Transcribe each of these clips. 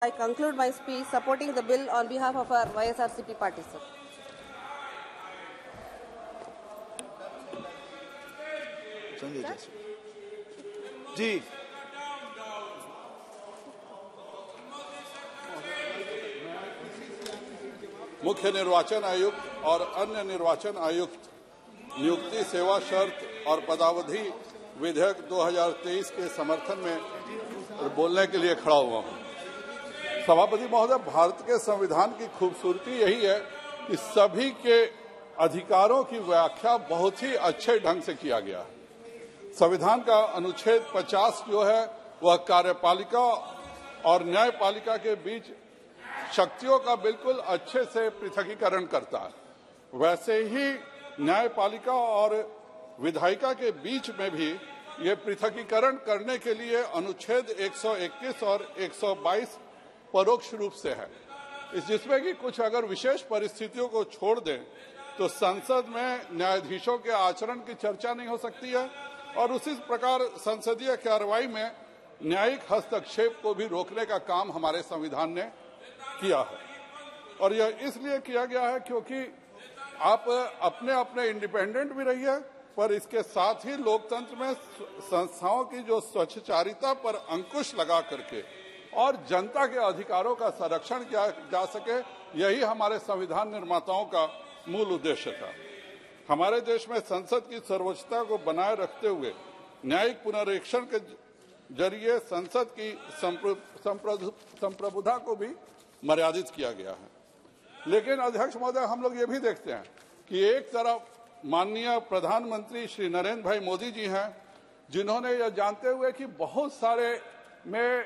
I conclude my speech supporting the bill on behalf of our YSRCP party, sir. जी, मुख्य निर्वाचन आयुक्त और अन्य निर्वाचन आयुक्त नियुक्ति सेवा शर्त और पदावधि विधेयक 2023 के समर्थन में बोलने के लिए खड़ा हुआ हूं। सभापति महोदय, भारत के संविधान की खूबसूरती यही है कि सभी के अधिकारों की व्याख्या बहुत ही अच्छे ढंग से किया गया है। संविधान का अनुच्छेद 50 जो है वह कार्यपालिका और न्यायपालिका के बीच शक्तियों का बिल्कुल अच्छे से पृथकीकरण करता है। वैसे ही न्यायपालिका और विधायिका के बीच में भी ये पृथकीकरण करने के लिए अनुच्छेद 121 और 122 परोक्ष रूप से है, जिसमें कि कुछ अगर विशेष परिस्थितियों को छोड़ दें तो संसद में न्यायाधीशों के आचरण की चर्चा नहीं हो सकती है और उसी प्रकार संसदीय कार्रवाई में न्यायिक हस्तक्षेप को भी रोकने का काम हमारे संविधान ने किया है। और यह इसलिए किया गया है क्योंकि आप अपने अपने इंडिपेंडेंट भी रहिए, पर इसके साथ ही लोकतंत्र में संस्थाओं की जो स्वच्छचारिता पर अंकुश लगा करके और जनता के अधिकारों का संरक्षण किया जा सके, यही हमारे संविधान निर्माताओं का मूल उद्देश्य था। हमारे देश में संसद की सर्वोच्चता को बनाए रखते हुए न्यायिक पुनरीक्षण के जरिए संसद की संप्रभुता को भी मर्यादित किया गया है। लेकिन अध्यक्ष महोदय, हम लोग ये भी देखते हैं कि एक तरफ माननीय प्रधानमंत्री श्री नरेंद्र भाई मोदी जी हैं, जिन्होंने यह जानते हुए कि बहुत सारे में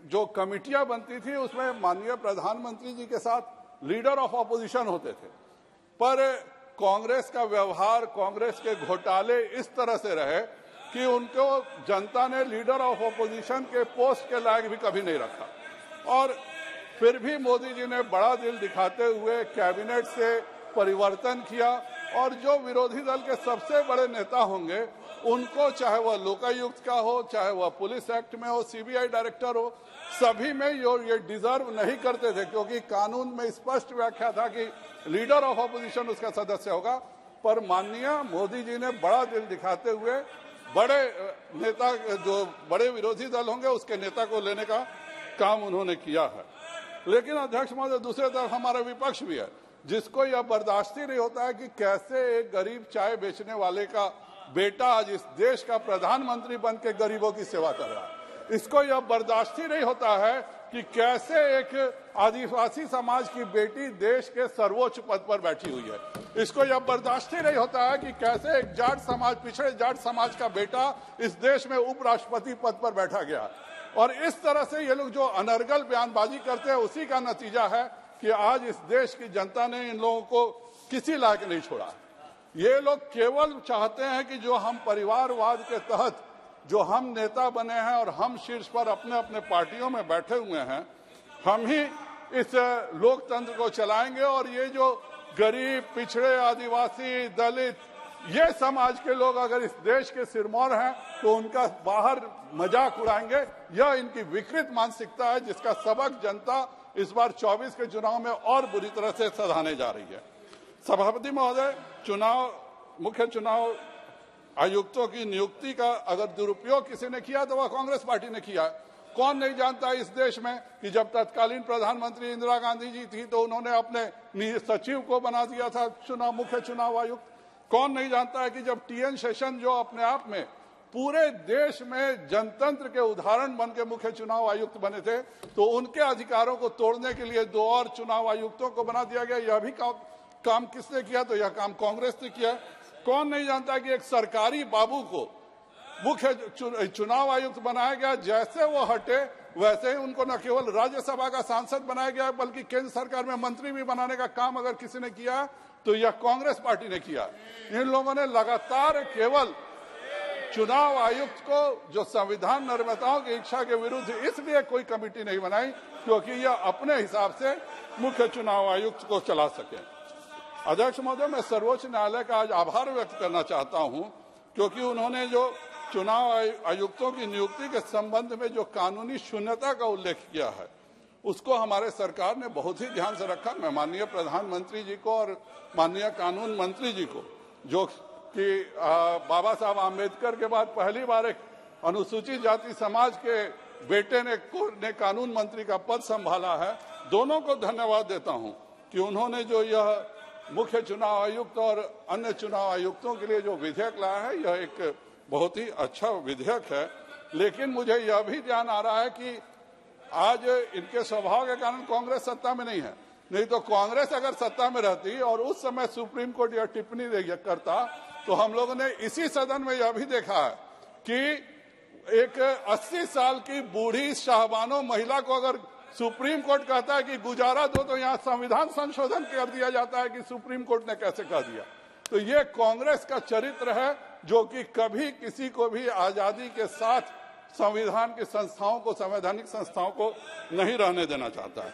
जो कमिटियां बनती थी उसमें माननीय प्रधानमंत्री जी के साथ लीडर ऑफ ऑपोजिशन होते थे, पर कांग्रेस का व्यवहार, कांग्रेस के घोटाले इस तरह से रहे कि उनको जनता ने लीडर ऑफ ऑपोजिशन के पोस्ट के लायक भी कभी नहीं रखा। और फिर भी मोदी जी ने बड़ा दिल दिखाते हुए कैबिनेट से परिवर्तन किया और जो विरोधी दल के सबसे बड़े नेता होंगे उनको, चाहे वह लोकायुक्त का हो, चाहे वह पुलिस एक्ट में हो, सीबीआई डायरेक्टर हो, सभी में ये डिजर्व नहीं करते थे, क्योंकि कानून में स्पष्ट व्याख्या था कि लीडर ऑफ ऑपोजिशन उसका सदस्य होगा। पर माननीय मोदी जी ने बड़ा दिल दिखाते हुए बड़े नेता, जो बड़े विरोधी दल होंगे उसके नेता को लेने का काम उन्होंने किया है। लेकिन अध्यक्ष महोदय, दूसरी तरफ हमारा विपक्ष भी है, जिसको यह बर्दाश्त ही नहीं होता है कि कैसे एक गरीब चाय बेचने वाले का बेटा आज इस देश का प्रधानमंत्री बन के गरीबों की सेवा कर रहा है। इसको यह बर्दाश्त ही नहीं होता है कि कैसे एक आदिवासी समाज की बेटी देश के सर्वोच्च पद पर बैठी हुई है। इसको यह बर्दाश्त ही नहीं होता है कि कैसे एक जाट समाज, पिछड़े जाट समाज का बेटा इस देश में उपराष्ट्रपति पद पर बैठा गया। और इस तरह से ये लोग जो अनर्गल बयानबाजी करते हैं, उसी का नतीजा है कि आज इस देश की जनता ने इन लोगों को किसी लायक नहीं छोड़ा। ये लोग केवल चाहते हैं कि जो हम परिवारवाद के तहत जो हम नेता बने हैं और हम शीर्ष पर अपने अपने पार्टियों में बैठे हुए हैं, हम ही इस लोकतंत्र को चलाएंगे और ये जो गरीब, पिछड़े, आदिवासी, दलित, ये समाज के लोग अगर इस देश के सिरमौर हैं तो उनका बाहर मजाक उड़ाएंगे। यह इनकी विकृत मानसिकता है, जिसका सबक जनता इस बार 24 के चुनाव में और बुरी तरह से सधाने जा रही है। सभापति महोदय, मुख्य चुनाव आयुक्तों की नियुक्ति का अगर दुरुपयोग किसी ने किया तो वह कांग्रेस पार्टी ने किया। कौन नहीं जानता इस देश में कि जब तत्कालीन प्रधानमंत्री इंदिरा गांधी जी थी तो उन्होंने अपने सचिव को बना दिया था मुख्य चुनाव आयुक्त। कौन नहीं जानता है कि जब टीएन शेषन, जो अपने आप में पूरे देश में जनतंत्र के उदाहरण बन के मुख्य चुनाव आयुक्त बने थे, तो उनके अधिकारों को तोड़ने के लिए 2 और चुनाव आयुक्तों को बना दिया गया। यह भी काम किसने किया? तो यह काम कांग्रेस ने किया। कौन नहीं जानता कि एक सरकारी बाबू को मुख्य चुनाव आयुक्त बनाया गया, जैसे वो हटे वैसे ही उनको न केवल राज्यसभा का सांसद बनाया गया बल्कि केंद्र सरकार में मंत्री भी बनाने का काम अगर किसी ने किया तो यह कांग्रेस पार्टी ने किया। इन लोगों ने लगातार केवल चुनाव आयुक्त को, जो संविधान निर्माताओं की इच्छा के विरुद्ध, इसलिए कोई कमेटी नहीं बनाई क्योंकि यह अपने हिसाब से मुख्य चुनाव आयुक्त को चला सके। अध्यक्ष महोदय, मैं सर्वोच्च न्यायालय का आज आभार व्यक्त करना चाहता हूं, क्योंकि उन्होंने जो चुनाव आयुक्तों की नियुक्ति के संबंध में जो कानूनी शून्यता का उल्लेख किया है उसको हमारे सरकार ने बहुत ही ध्यान से रखा। मैं माननीय प्रधानमंत्री जी को और माननीय कानून मंत्री जी को, जो कि बाबा साहब आम्बेडकर के बाद पहली बार एक अनुसूचित जाति समाज के बेटे ने कानून मंत्री का पद संभाला है, दोनों को धन्यवाद देता हूं कि उन्होंने जो यह मुख्य चुनाव आयुक्त और अन्य चुनाव आयुक्तों के लिए जो विधेयक लाया है, यह एक बहुत ही अच्छा विधेयक है। लेकिन मुझे यह भी ध्यान आ रहा है कि आज इनके स्वभाव के कारण कांग्रेस सत्ता में नहीं है, नहीं तो कांग्रेस अगर सत्ता में रहती और उस समय सुप्रीम कोर्ट यह टिप्पणी करता तो हम लोगों ने इसी सदन में यह भी देखा है कि एक 80 साल की बूढ़ी शाहबानो महिला को अगर सुप्रीम कोर्ट कहता है कि गुजारा दो, तो यहाँ संविधान संशोधन कर दिया जाता है कि सुप्रीम कोर्ट ने कैसे कह दिया। तो ये कांग्रेस का चरित्र है, जो कि कभी किसी को भी आजादी के साथ संविधान की संस्थाओं को, संवैधानिक संस्थाओं को नहीं रहने देना चाहता है।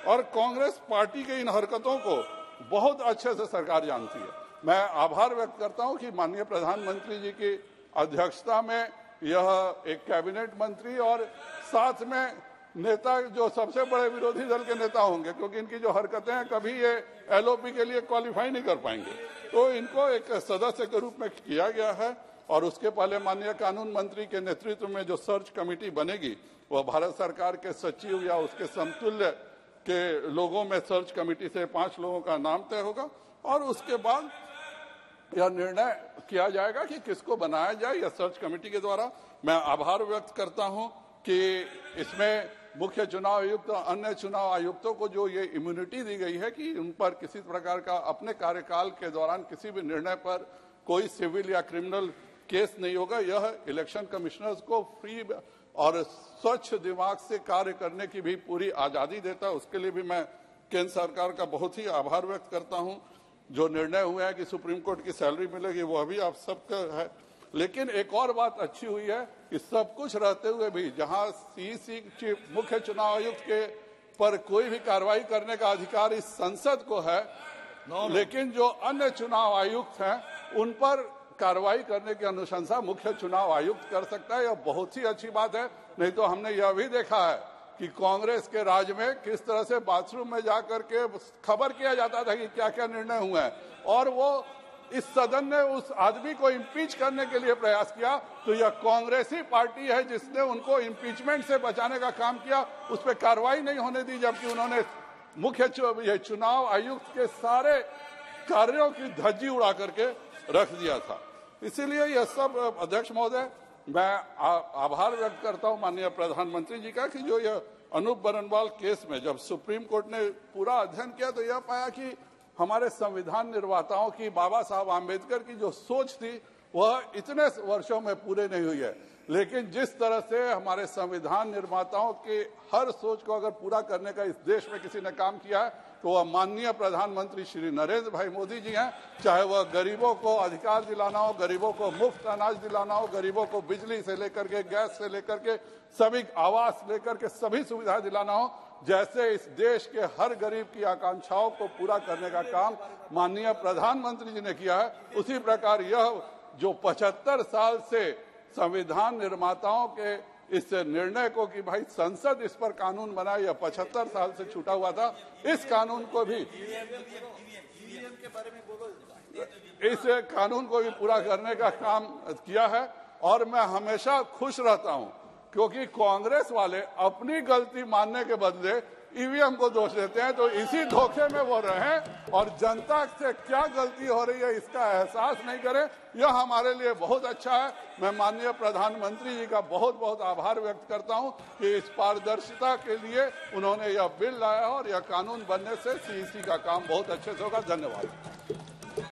और कांग्रेस पार्टी के इन हरकतों को बहुत अच्छे से सरकार जानती है। मैं आभार व्यक्त करता हूं कि माननीय प्रधानमंत्री जी की अध्यक्षता में यह एक कैबिनेट मंत्री और साथ में नेता, जो सबसे बड़े विरोधी दल के नेता होंगे, क्योंकि इनकी जो हरकतें हैं कभी ये एलओपी के लिए क्वालिफाई नहीं कर पाएंगे, तो इनको एक सदस्य के रूप में किया गया है। और उसके पहले माननीय कानून मंत्री के नेतृत्व में जो सर्च कमेटी बनेगी, वह भारत सरकार के सचिव या उसके समतुल्य के लोगों में सर्च कमेटी से 5 लोगों का नाम तय होगा और उसके बाद यह निर्णय किया जाएगा कि किसको बनाया जाए यह सर्च कमेटी के द्वारा। मैं आभार व्यक्त करता हूं कि इसमें मुख्य चुनाव आयुक्त और अन्य चुनाव आयुक्तों को जो ये इम्यूनिटी दी गई है कि उन पर किसी प्रकार का अपने कार्यकाल के दौरान किसी भी निर्णय पर कोई सिविल या क्रिमिनल केस नहीं होगा। यह इलेक्शन कमिश्नर्स को फ्री और स्वच्छ दिमाग से कार्य करने की भी पूरी आजादी देता है। उसके लिए भी मैं केंद्र सरकार का बहुत ही आभार व्यक्त करता हूं। जो निर्णय हुआ है कि सुप्रीम कोर्ट की सैलरी मिलेगी, वह भी आप सबका है। लेकिन एक और बात अच्छी हुई है कि सब कुछ रहते हुए भी जहां सीईसी मुख्य चुनाव आयुक्त के पर कोई भी कार्रवाई करने का अधिकार इस संसद को है, लेकिन जो अन्य चुनाव आयुक्त हैं उन पर कार्रवाई करने की अनुशंसा मुख्य चुनाव आयुक्त कर सकता है। यह बहुत ही अच्छी बात है। नहीं तो हमने यह भी देखा है कि कांग्रेस के राज में किस तरह से बाथरूम में जाकर के खबर किया जाता था कि क्या क्या निर्णय हुआ है, और वो इस सदन ने उस आदमी को इम्पीच करने के लिए प्रयास किया। तो यह कांग्रेस ही पार्टी है जिसने उनको इम्पीचमेंट से बचाने का काम किया, उस पर कार्रवाई नहीं होने दी, जबकि उन्होंने मुख्य चुनाव आयुक्त के सारे कार्यों की धज्जी उड़ा करके रख दिया था। इसीलिए यह सब, अध्यक्ष महोदय, मैं आभार व्यक्त करता हूं माननीय प्रधानमंत्री जी का कि जो यह अनूप बरनवाल केस में जब सुप्रीम कोर्ट ने पूरा अध्ययन किया तो यह पाया कि हमारे संविधान निर्माताओं की, बाबा साहब आम्बेडकर की जो सोच थी वह इतने वर्षों में पूरे नहीं हुई है। लेकिन जिस तरह से हमारे संविधान निर्माताओं के हर सोच को अगर पूरा करने का इस देश में किसी ने काम किया है तो वह माननीय प्रधानमंत्री श्री नरेंद्र भाई मोदी जी हैं। चाहे वह गरीबों को अधिकार दिलाना हो, गरीबों को मुफ्त अनाज दिलाना हो, गरीबों को बिजली से लेकर के, गैस से लेकर के, सभी आवास लेकर के सभी सुविधा दिलाना हो, जैसे इस देश के हर गरीब की आकांक्षाओं को पूरा करने का काम माननीय प्रधानमंत्री जी ने किया है, उसी प्रकार यह जो 75 साल से संविधान निर्माताओं के इस निर्णय को कि भाई संसद इस पर कानून बनाए, यह 75 साल से छूटा हुआ था, इस कानून को भी पूरा करने का काम किया है। और मैं हमेशा खुश रहता हूं क्योंकि कांग्रेस वाले अपनी गलती मानने के बदले ईवीएम को दोष देते हैं, तो इसी धोखे में वो रहें और जनता से क्या गलती हो रही है इसका एहसास नहीं करें। यह हमारे लिए बहुत अच्छा है। मैं माननीय प्रधानमंत्री जी का बहुत बहुत आभार व्यक्त करता हूं कि इस पारदर्शिता के लिए उन्होंने यह बिल लाया और यह कानून बनने से सीईसी का काम बहुत अच्छे से होगा। धन्यवाद।